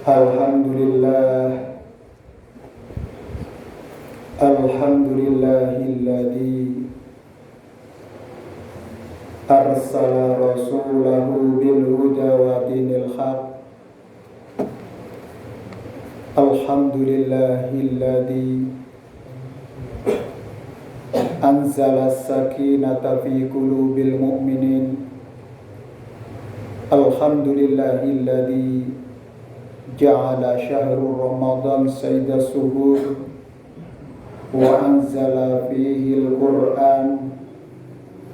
Alhamdulillah, alhamdulillahilladzi arsala rasulahu bil huda wa dinil haq. Alhamdulillahilladzi anzala as-sakinata fi qulubil mu'minin. Alhamdulillahilladzi ja'ala syahrul Ramadan sayyida suhur wa anzala fihi al-Qur'an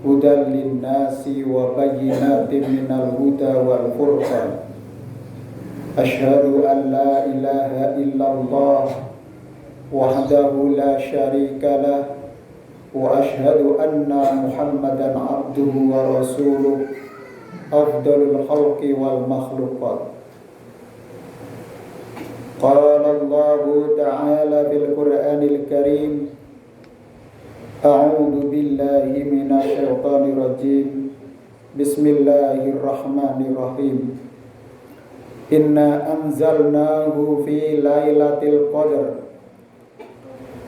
hudan lin-nasi wa bayyinatin minal huda wal furqan. Asyhadu an la ilaha illallah wahdahu la syarika lah wa asyhadu anna Muhammadan abduhu wa rasuluh afdalul khalqi wal makhluqat. Qala Allahu ta'ala bil Qur'anil Karim, a'udzu billahi minasy syaithanir rajim. Bismillahirrahmanirrahim. Inna anzalnahu fi lailatul qadr.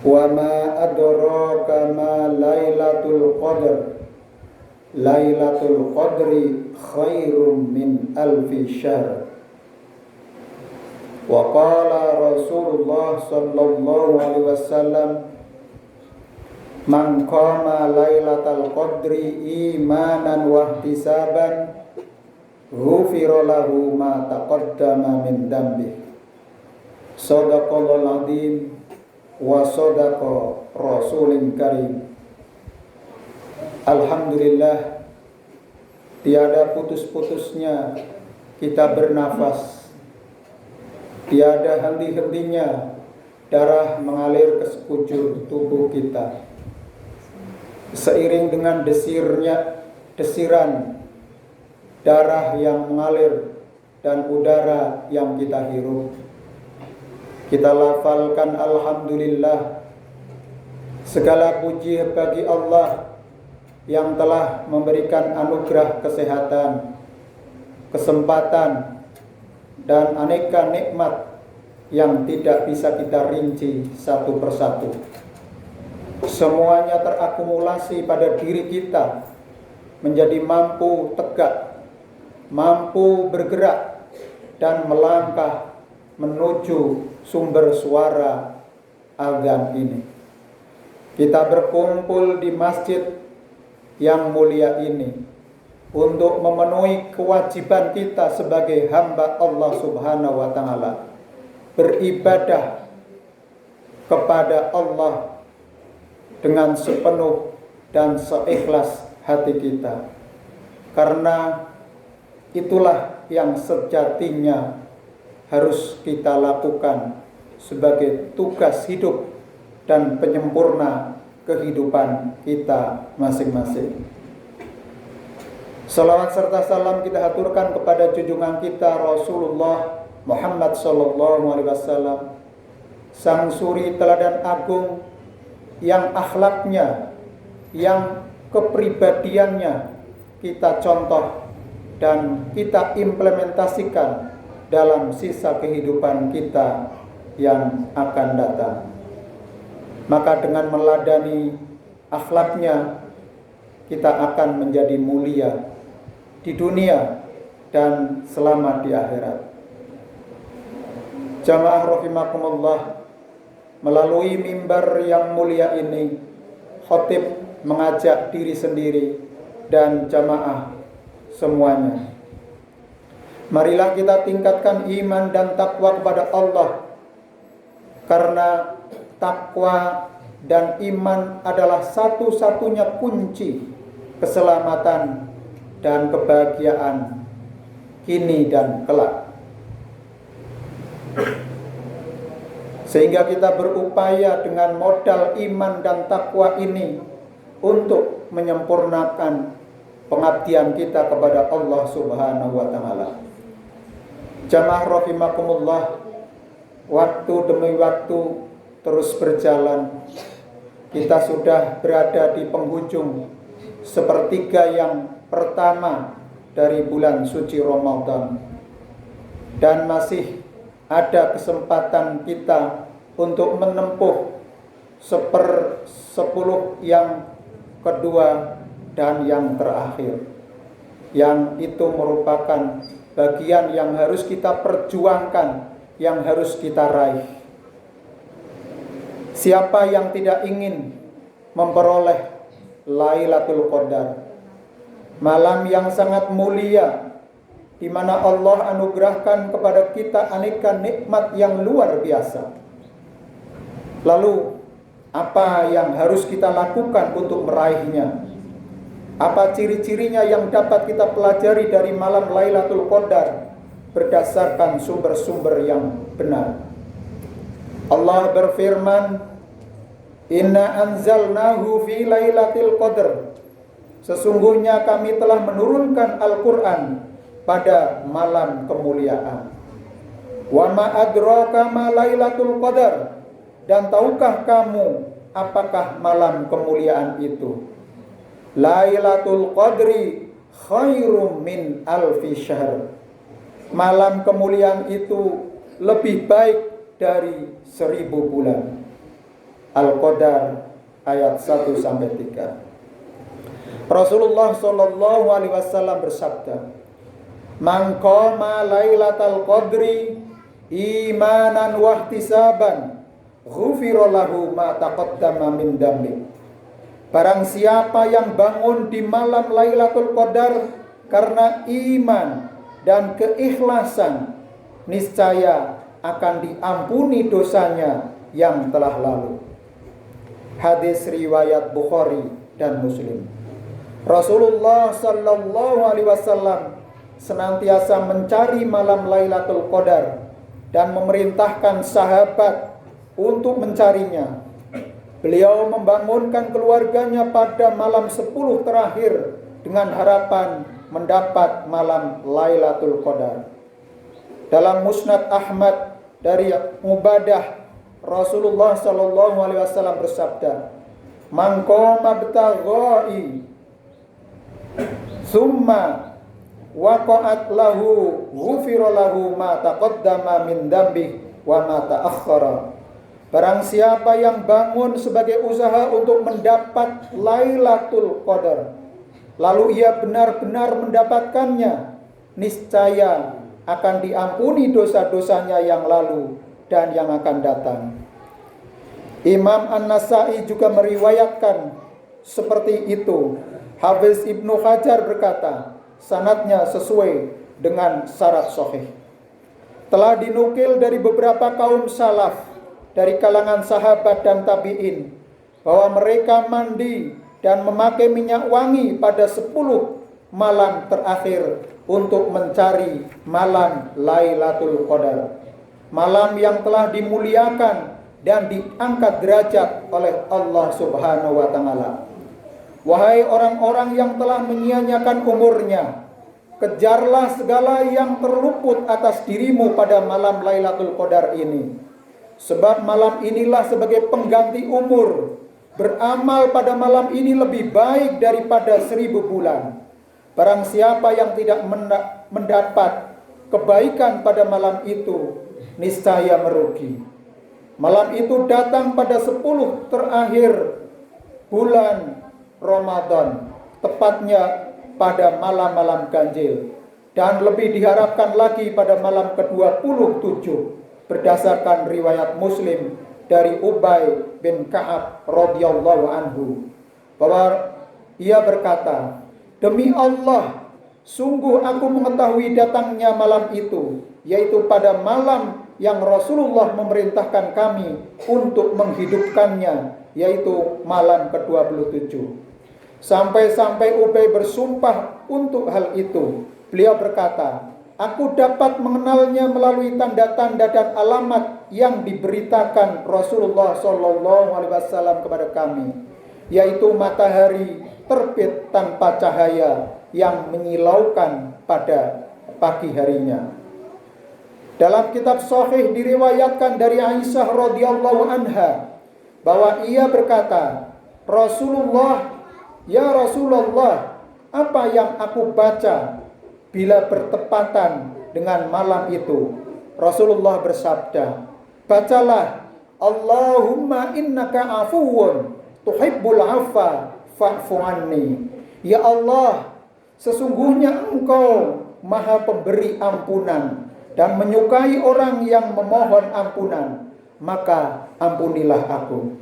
Wa ma adraka ma lailatul qadr. Lailatul qadri khairum min alfi syahr. Wa qala Rasulullah sallallahu alaihi wasallam, man qama lailatal qadri imanan wa ihtisaban ghufira lahu ma taqaddama min dambi. Shadaqallahul azim wa shadaqa rasulin karim. Alhamdulillah, tiada putus-putusnya kita bernafas, tiada henti-hentinya darah mengalir ke sekujur tubuh kita. Seiring dengan desiran darah yang mengalir dan udara yang kita hirup, kita lafalkan alhamdulillah. Segala puji bagi Allah yang telah memberikan anugerah kesehatan, kesempatan, dan aneka nikmat yang tidak bisa kita rinci satu persatu. Semuanya terakumulasi pada diri kita menjadi mampu tegak, mampu bergerak, dan melangkah menuju sumber suara azan ini. Kita berkumpul di masjid yang mulia ini untuk memenuhi kewajiban kita sebagai hamba Allah Subhanahu wa Ta'ala, beribadah kepada Allah dengan sepenuh dan seikhlas hati kita, karena itulah yang sejatinya harus kita lakukan sebagai tugas hidup dan penyempurna kehidupan kita masing-masing. Salawat serta salam kita haturkan kepada junjungan kita Rasulullah Muhammad sallallahu alaihi wasallam, sang suri teladan agung yang akhlaknya, yang kepribadiannya kita contoh dan kita implementasikan dalam sisa kehidupan kita yang akan datang. Maka dengan meladani akhlaknya, kita akan menjadi mulia di dunia dan selamat di akhirat. Jamaah rahimakumullah, melalui mimbar yang mulia ini, khatib mengajak diri sendiri dan jamaah semuanya, marilah kita tingkatkan iman dan takwa kepada Allah, karena takwa dan iman adalah satu-satunya kunci keselamatan dan kebahagiaan kini dan kelak. Sehingga kita berupaya dengan modal iman dan takwa ini untuk menyempurnakan pengabdian kita kepada Allah Subhanahu wa Ta'ala. Jamaah rahimakumullah, waktu demi waktu terus berjalan. Kita sudah berada di penghujung sepertiga yang pertama dari bulan suci Ramadan, dan masih ada kesempatan kita untuk menempuh 1/10 yang kedua dan yang terakhir, yang itu merupakan bagian yang harus kita perjuangkan, yang harus kita raih. Siapa yang tidak ingin memperoleh Lailatul Qadar, malam yang sangat mulia, di mana Allah anugerahkan kepada kita aneka nikmat yang luar biasa. Lalu, apa yang harus kita lakukan untuk meraihnya? Apa ciri-cirinya yang dapat kita pelajari dari malam Lailatul Qadar berdasarkan sumber-sumber yang benar? Allah berfirman, "Inna anzalnahu fi Lailatul Qadar." Sesungguhnya kami telah menurunkan Al-Qur'an pada malam kemuliaan. Wa ma adraka ma Lailatul Qadar. Dan tahukah kamu apakah malam kemuliaan itu? Lailatul Qadri khairum min alfi syahr. Malam kemuliaan itu lebih baik dari 1000 bulan. Al-Qadar ayat 1-3. Rasulullah sallallahu alaihi wasallam bersabda, "Man qama lailatal qadri imanan wa ihtisaban, ghufira lahu ma taqaddama min dambi." Barang siapa yang bangun di malam Lailatul Qadar karena iman dan keikhlasan, niscaya akan diampuni dosanya yang telah lalu. Hadis riwayat Bukhari dan Muslim. Rasulullah sallallahu alaihi wasallam senantiasa mencari malam Lailatul Qadar dan memerintahkan sahabat untuk mencarinya. Beliau membangunkan keluarganya pada malam 10 terakhir dengan harapan mendapat malam Lailatul Qadar. Dalam Musnad Ahmad dari Ubadah, Rasulullah sallallahu alaihi wasallam bersabda, "Man qama bitaghai summa waqa'at lahu ghufira lahu ma taqaddama min dambi wa ma ta'akhkhara." Barang siapa yang bangun sebagai usaha untuk mendapat Lailatul Qadar, lalu ia benar-benar mendapatkannya, niscaya akan diampuni dosa-dosanya yang lalu dan yang akan datang. Imam An-Nasai juga meriwayatkan seperti itu. Hafiz Ibnu Hajar berkata, sanadnya sesuai dengan syarat sahih. Telah dinukil dari beberapa kaum salaf, dari kalangan sahabat dan tabi'in, bahwa mereka mandi dan memakai minyak wangi pada 10 malam terakhir untuk mencari malam Lailatul Qadar. Malam yang telah dimuliakan dan diangkat derajat oleh Allah Subhanahu wa Ta'ala. Wahai orang-orang yang telah menyia-nyiakan umurnya, kejarlah segala yang terluput atas dirimu pada malam Lailatul Qadar ini. Sebab malam inilah sebagai pengganti umur. Beramal pada malam ini lebih baik daripada 1000 bulan. Barang siapa yang tidak mendapat kebaikan pada malam itu, niscaya merugi. Malam itu datang pada 10 terakhir bulan Ramadan, tepatnya pada malam-malam ganjil, dan lebih diharapkan lagi pada malam ke-27 berdasarkan riwayat Muslim dari Ubay bin Ka'ab radhiyallahu anhu, bahwa ia berkata, "Demi Allah, sungguh aku mengetahui datangnya malam itu, yaitu pada malam yang Rasulullah memerintahkan kami untuk menghidupkannya, yaitu malam ke-27. Sampai-sampai Ubay bersumpah untuk hal itu. Beliau berkata, aku dapat mengenalnya melalui tanda-tanda dan alamat yang diberitakan Rasulullah SAW kepada kami, yaitu matahari terbit tanpa cahaya yang menyilaukan pada pagi harinya. Dalam kitab Sahih diriwayatkan dari Aisyah radhiyallahu anha bahwa ia berkata, Ya Rasulullah, apa yang aku baca bila bertepatan dengan malam itu? Rasulullah bersabda, bacalah Allahumma innaka afuwun tuhibbul afwa fa'fu anni. Ya Allah, sesungguhnya Engkau Maha Pemberi ampunan dan menyukai orang yang memohon ampunan, maka ampunilah aku.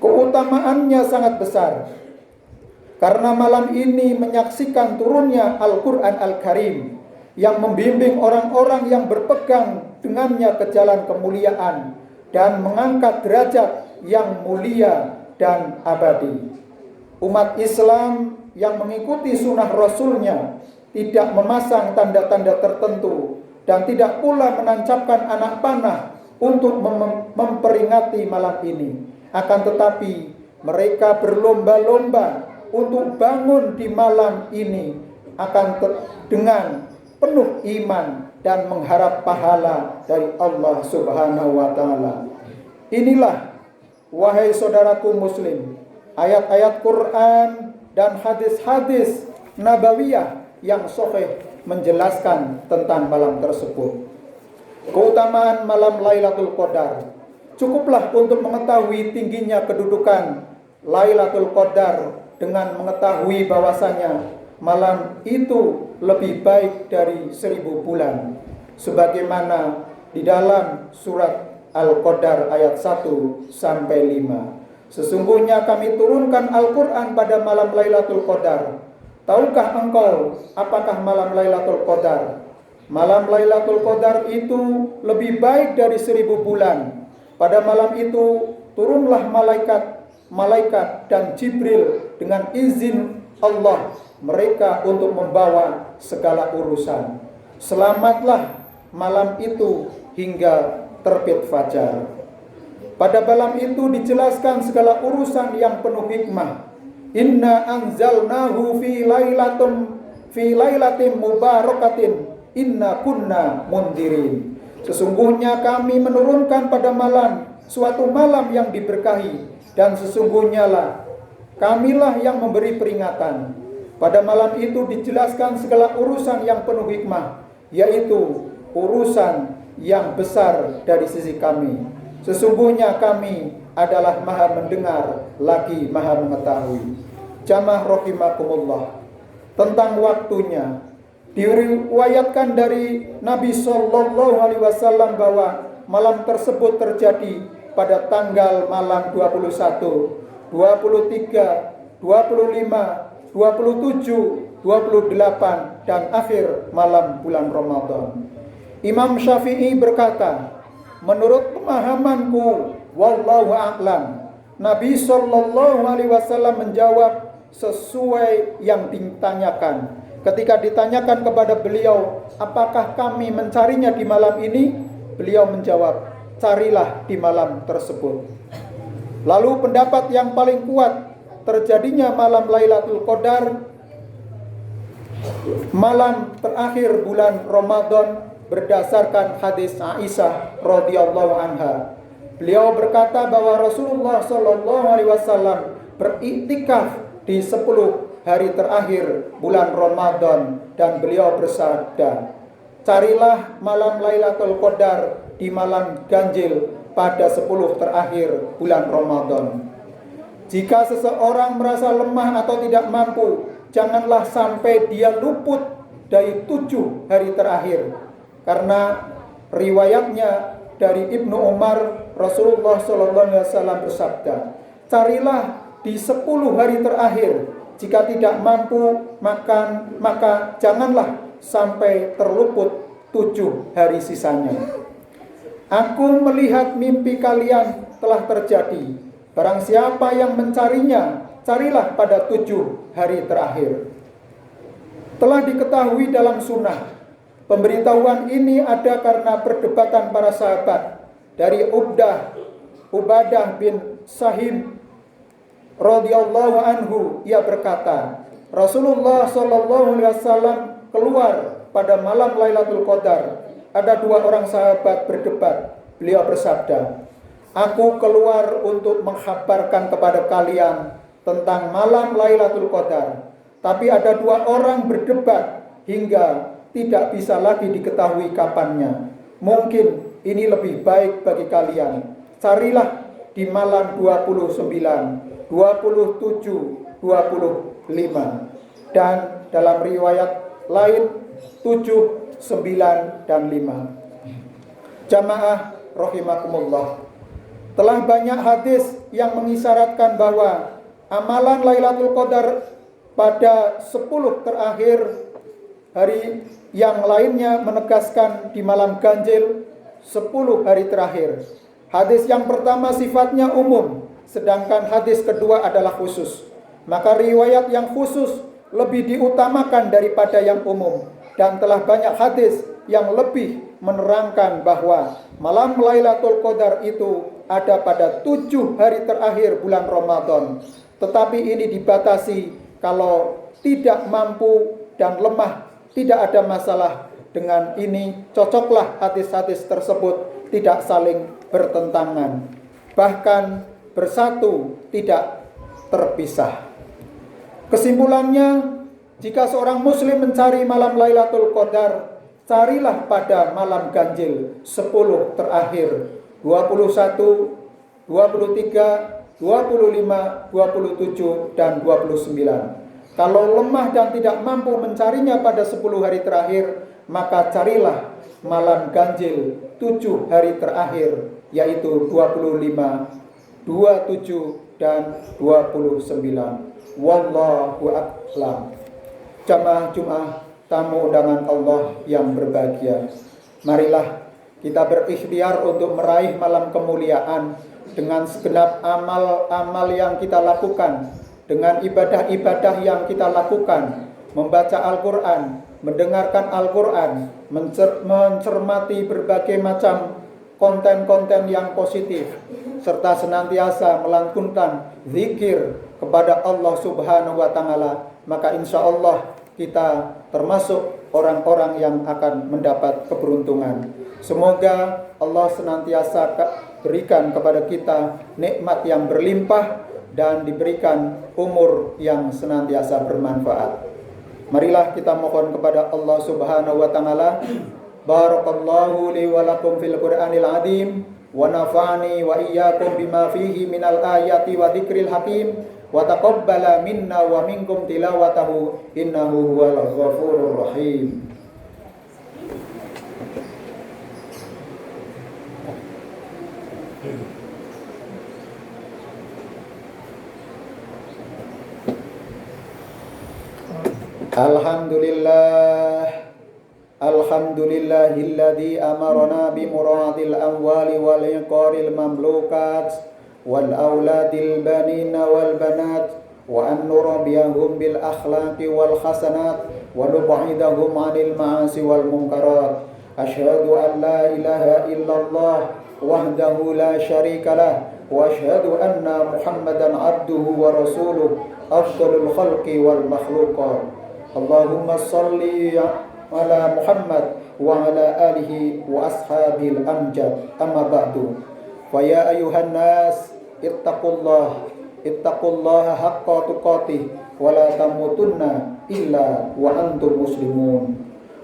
Keutamaannya sangat besar, karena malam ini menyaksikan turunnya Al-Quran Al-Karim yang membimbing orang-orang yang berpegang dengannya ke jalan kemuliaan dan mengangkat derajat yang mulia dan abadi. Umat Islam yang mengikuti sunnah Rasulnya tidak memasang tanda-tanda tertentu dan tidak pula menancapkan anak panah untuk memperingati malam ini. Akan tetapi mereka berlomba-lomba untuk bangun di malam ini dengan penuh iman dan mengharap pahala dari Allah Subhanahu wa taala. Inilah, wahai saudaraku muslim, ayat-ayat Quran dan hadis-hadis nabawiyah yang sahih menjelaskan tentang malam tersebut. Keutamaan malam Lailatul Qadar. Cukuplah untuk mengetahui tingginya kedudukan Lailatul Qadar dengan mengetahui bahwasanya malam itu lebih baik dari 1000 bulan. Sebagaimana di dalam surat Al-Qadar ayat 1 sampai 5. Sesungguhnya kami turunkan Al-Quran pada malam Lailatul Qadar. Tahukah engkau apakah malam Lailatul Qadar? Malam Lailatul Qadar itu lebih baik dari 1000 bulan. Pada malam itu turunlah malaikat dan Jibril dengan izin Allah mereka untuk membawa segala urusan. Selamatlah malam itu hingga terbit fajar. Pada malam itu dijelaskan segala urusan yang penuh hikmah. Inna anzalnahu fi lailatin mubarakatin inna kunna mundirin. Sesungguhnya kami menurunkan pada suatu malam yang diberkahi, dan sesungguhnya lah kamilah yang memberi peringatan. Pada malam itu dijelaskan segala urusan yang penuh hikmah, yaitu urusan yang besar dari sisi kami. Sesungguhnya kami adalah maha mendengar lagi maha mengetahui. Jamaah rahimakumullah. Tentang waktunya, diriwayatkan dari Nabi Shallallahu Alaihi Wasallam bahwa malam tersebut terjadi pada tanggal malam 21, 23, 25, 27, 28 dan akhir malam bulan Ramadan. Imam Syafi'i berkata, menurut pemahamanku, wallahu a'lam, Nabi Shallallahu Alaihi Wasallam menjawab sesuai yang ditanyakan. Ketika ditanyakan kepada beliau, apakah kami mencarinya di malam ini? Beliau menjawab, carilah di malam tersebut. Lalu pendapat yang paling kuat terjadinya malam Lailatul Qadar, malam terakhir bulan Ramadan, berdasarkan hadis Aisyah radhiyallahu anha. Beliau berkata bahwa Rasulullah sallallahu alaihi wasallam beriktikaf di 10 hari terakhir bulan Ramadan, dan beliau bersabda, carilah malam Lailatul Qadar di malam ganjil pada 10 terakhir bulan Ramadan. Jika seseorang merasa lemah atau tidak mampu, janganlah sampai dia luput dari 7 hari terakhir. Karena riwayatnya dari Ibnu Umar, Rasulullah SAW bersabda, carilah di 10 hari terakhir. Jika tidak mampu maka janganlah sampai terluput 7 hari sisanya. Aku melihat mimpi kalian telah terjadi. Barang siapa yang mencarinya, carilah pada 7 hari terakhir. Telah diketahui dalam sunnah, pemberitahuan ini ada karena perdebatan para sahabat. Dari Ubadah bin Sahim radhiyallahu anhu, ia berkata, Rasulullah sallallahu alaihi wasallam keluar pada malam Lailatul Qadar. Ada 2 orang sahabat berdebat. Beliau bersabda, aku keluar untuk menghabarkan kepada kalian tentang malam Lailatul Qadar. Tapi ada 2 orang berdebat hingga tidak bisa lagi diketahui kapannya. mungkin ini lebih baik bagi kalian. Carilah di malam 29, 27, 25. Dan dalam riwayat lain 7, 9, dan 5. Jamaah rahimakumullah. Telah banyak hadis yang mengisyaratkan bahwa amalan Lailatul Qadar pada 10 terakhir, hari yang lainnya menegaskan di malam ganjil 10 hari terakhir. Hadis yang pertama sifatnya umum, sedangkan hadis kedua adalah khusus. Maka riwayat yang khusus lebih diutamakan daripada yang umum. Dan telah banyak hadis yang lebih menerangkan bahwa malam Lailatul Qadar itu ada pada 7 hari terakhir bulan Ramadan. Tetapi ini dibatasi kalau tidak mampu dan lemah, tidak ada masalah. Dengan ini cocoklah hadis-hadis tersebut tidak saling bertentangan, bahkan bersatu, tidak terpisah. Kesimpulannya, jika seorang muslim mencari malam Lailatul Qadar, carilah pada malam ganjil 10 terakhir, 21, 23, 25, 27, dan 29. Kalau lemah dan tidak mampu mencarinya pada 10 hari terakhir, maka carilah malam ganjil 7 hari terakhir, yaitu 25, 27, dan 29. Wallahu a'lam. Jamaah Jumat, tamu undangan Allah yang berbahagia, marilah kita berikhtiar untuk meraih malam kemuliaan dengan segenap amal-amal yang kita lakukan, dengan ibadah-ibadah yang kita lakukan, membaca Al-Quran, mendengarkan Al-Quran, mencermati berbagai macam konten-konten yang positif, serta senantiasa melantunkan zikir kepada Allah Subhanahu wa Ta'ala, maka insya Allah kita termasuk orang-orang yang akan mendapat keberuntungan. Semoga Allah senantiasa berikan kepada kita nikmat yang berlimpah dan diberikan umur yang senantiasa bermanfaat. Marilah kita mohon kepada Allah Subhanahu wa Ta'ala. Barakallahu li wa lakum fil Qur'anil azim wa nafa'ani wa iyyakum bima fihi minal ayati wa dzikril hakim wa taqabbala minna wa minkum tilawatahu innahu huwal ghafurur rahim. Alhamdulillahilladzi amarna bi muradil amwali wal iqaril mamlukat wal auladil banina wal banat wa an nurabbiyahum bil akhlaqi wal hasanat wa nub'idahum 'anil ma'asi wal munkarat. Asyhadu an la ilaha illallah wahdahu la syarikalah wa asyhadu anna Muhammadan 'abduhu wa rasuluh afdalul khalqi wal makhluqat. Allahumma salli ala Muhammad wa ala alihi wa ashabil amjad. Amma ba'du. Fa ya ayuhan nas ittaqullaha haqqa tuqatih wa la tamutunna illa wa antum muslimun.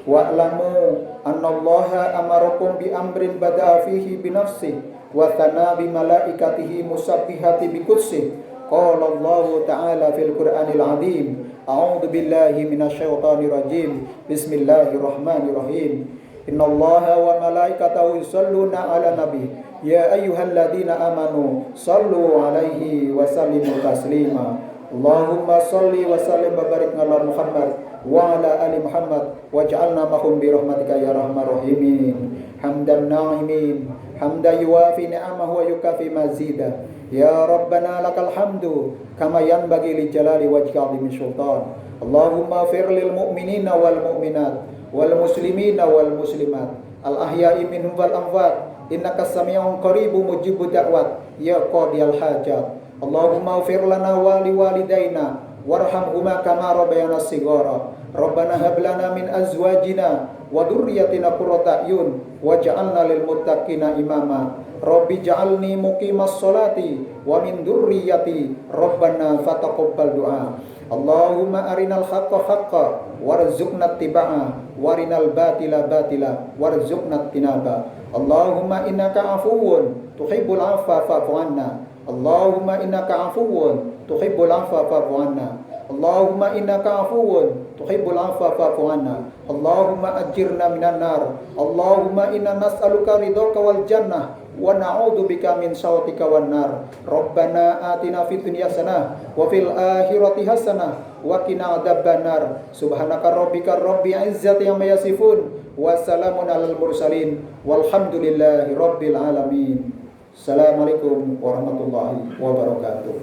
Wa'lamu annallaha amarakum bi amrin bada'a fihi bi nafsihi wa thana bi malaikatihi musabbihati bi qudsih. Qala Allah Ta'ala fil Qur'anil azim. A'udzu billahi minasyaitonir rajim. Bismillahirrahmanirrahim. Innallaha wa malaikatahu yusholluna 'alan nabi. Ya ayyuhalladzina amanu shallu 'alaihi wa sallimu taslima. Allahumma shalli wa sallim wa barik ala Muhammad wa ala ali Muhammad waj'alna mahum bi rahmatika ya arhamar rahimin. Hamdan na'imin, hamdan yuwafi ni'amahu wa yukafi mazidah. Ya Rabbana lakal hamdu kama yanbaghi li jalali wajhika 'azimi sultan. Allahumma fir lil mu'minina wal mu'minat wal muslimina wal muslimat al ahya'i minhum wal amwat innaka sami'un qaribun mujibud da'wat ya qadiyal hajat. Allahumma fir lana wa li walidaina warhamhuma kama rabbayana shighara. Rabbana hab lana min azwajina wa dzurriyyatina qurrata a'yun waj'alna lil muttaqina imama. Rabbi ja'alni muqimas sholati wa min dzurriyyati Rabbana fataqabbal du'a. Allahumma arinal haqqa haqqa warzuqna ittiba'a warinal batila batila warzuqna tinaba. Allahumma innaka afuwun tuhibbul afwa fa'fu anna. Allahumma innaka afuwun tuhibbul afwa fa'fu anna. Allahumma innaka afuwun tuhibbul afwa fa'fu anna. Allahumma ajirna minan nar. Allahumma inna nas'aluka ridhaka wal jannah wa na'udzubika min sakhatika wan nar. Rabbana atina fid dunya hasanah wa fil akhirati hasanah wa qina adzabannar. Subhanaka rabbika rabbil izzati amma yasifun wa salamun alal mursalin walhamdulillahi rabbil alamin. Assalamualaikum warahmatullahi wabarakatuh.